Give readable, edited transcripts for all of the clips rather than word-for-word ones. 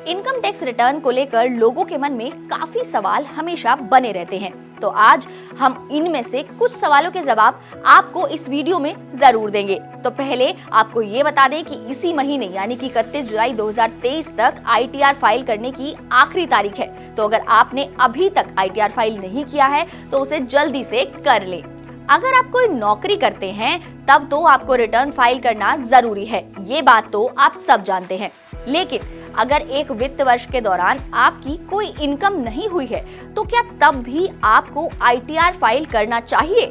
Income tax return को लेकर लोगों के मन में काफी सवाल हमेशा बने रहते हैं। तो आज हम इनमें से कुछ सवालों के जवाब आपको इस वीडियो में जरूर देंगे। तो पहले आपको ये बता दें कि इसी महीने यानी कि 31 जुलाई 2023 तक ITR फाइल करने की आखिरी तारीख है। तो अगर आपने अभी तक ITR फाइल नहीं किया है तो उसे जल्दी से कर ले। अगर आप कोई नौकरी करते हैं तब तो आपको रिटर्न फाइल करना जरूरी है, ये बात तो आप सब जानते हैं। लेकिन अगर एक वित्त वर्ष के दौरान आपकी कोई इनकम नहीं हुई है तो क्या तब भी आपको ITR फाइल करना चाहिए?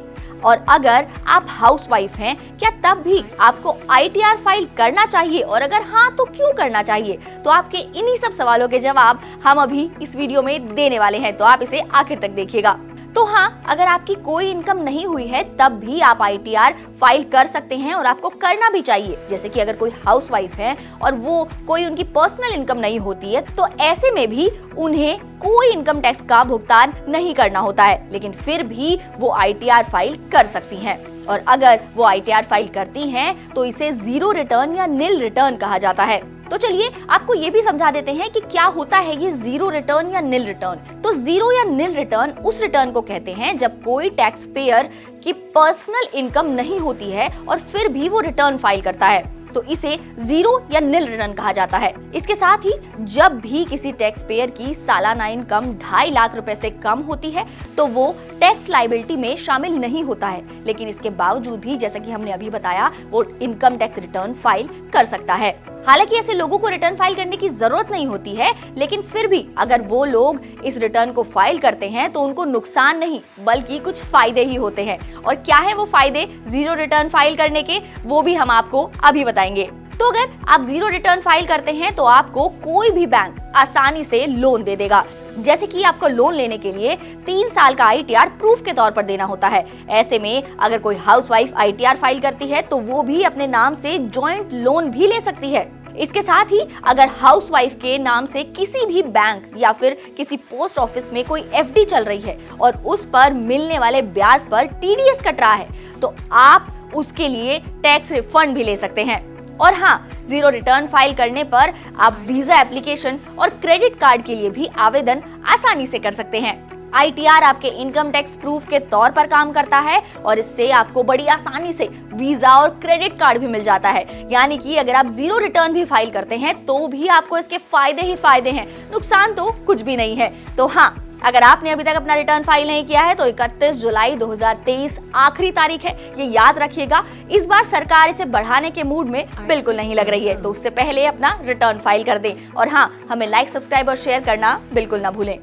और अगर आप हाउसवाइफ हैं क्या तब भी आपको ITR फाइल करना चाहिए, और अगर हाँ तो क्यों करना चाहिए? तो आपके इन्हीं सब सवालों के जवाब हम अभी इस वीडियो में देने वाले हैं, तो आप इसे आखिर तक देखिएगा। तो हाँ, अगर आपकी कोई इनकम नहीं हुई है तब भी आप ITR फाइल कर सकते हैं और आपको करना भी चाहिए। जैसे कि अगर कोई हाउसवाइफ है और वो कोई उनकी पर्सनल इनकम नहीं होती है तो ऐसे में भी उन्हें कोई इनकम टैक्स का भुगतान नहीं करना होता है, लेकिन फिर भी वो ITR फाइल कर सकती हैं। और अगर वो ITR फाइल करती हैं तो इसे जीरो रिटर्न या निल रिटर्न कहा जाता है। तो चलिए आपको ये भी समझा देते हैं कि क्या होता है ये जीरो रिटर्न या निल रिटर्न। तो जीरो या निल रिटर्न उस रिटर्न को कहते हैं जब कोई टैक्स पेयर की पर्सनल इनकम नहीं होती है और फिर भी वो रिटर्न फाइल करता है, तो इसे जीरो या निल रिटर्न कहा जाता है। इसके साथ ही जब भी किसी टैक्स पेयर की सालाना इनकम 2.5 लाख रुपए से कम होती है तो वो टैक्स लायबिलिटी में शामिल नहीं होता है, लेकिन इसके बावजूद भी जैसा कि हमने अभी बताया वो इनकम टैक्स रिटर्न फाइल कर सकता है। हालांकि ऐसे लोगों को रिटर्न फाइल करने की जरूरत नहीं होती है, लेकिन फिर भी अगर वो लोग इस रिटर्न को फाइल करते हैं तो उनको नुकसान नहीं बल्कि कुछ फायदे ही होते हैं। और क्या है वो फायदे जीरो रिटर्न फाइल करने के, वो भी हम आपको अभी बताएंगे। तो अगर आप जीरो रिटर्न फाइल करते हैं तो आपको कोई भी बैंक आसानी से लोन दे देगा। जैसे कि आपको लोन लेने के लिए 3 साल का ITR प्रूफ के तौर पर देना होता है। ऐसे में अगर कोई हाउसवाइफ ITR फाइल करती है तो वो भी अपने नाम से जॉइंट लोन भी ले सकती है। इसके साथ ही अगर हाउसवाइफ के नाम से किसी भी बैंक या फिर किसी पोस्ट ऑफिस में कोई FD चल रही है और उस पर मिलने वाले ब्याज पर TDS कट रहा है तो आप उसके लिए टैक्स रिफंड भी ले सकते हैं। और हाँ, जीरो रिटर्न फाइल करने पर आप वीजा एप्लीकेशन और क्रेडिट कार्ड के लिए भी आवेदन आसानी से कर सकते हैं। ITR आपके इनकम टैक्स प्रूफ के तौर पर काम करता है और इससे आपको बड़ी आसानी से वीजा और क्रेडिट कार्ड भी मिल जाता है। यानी कि अगर आप जीरो रिटर्न भी फाइल करते हैं तो भी आपको इसके फायदे ही फायदे हैं, नुकसान तो कुछ भी नहीं है। तो हाँ, अगर आपने अभी तक अपना रिटर्न फाइल नहीं किया है तो 31 जुलाई 2023 आखिरी तारीख है, ये याद रखिएगा। इस बार सरकार इसे बढ़ाने के मूड में बिल्कुल नहीं लग रही है, तो उससे पहले अपना रिटर्न फाइल कर दें। और हाँ, हमें लाइक, सब्सक्राइब और शेयर करना बिल्कुल ना भूलें।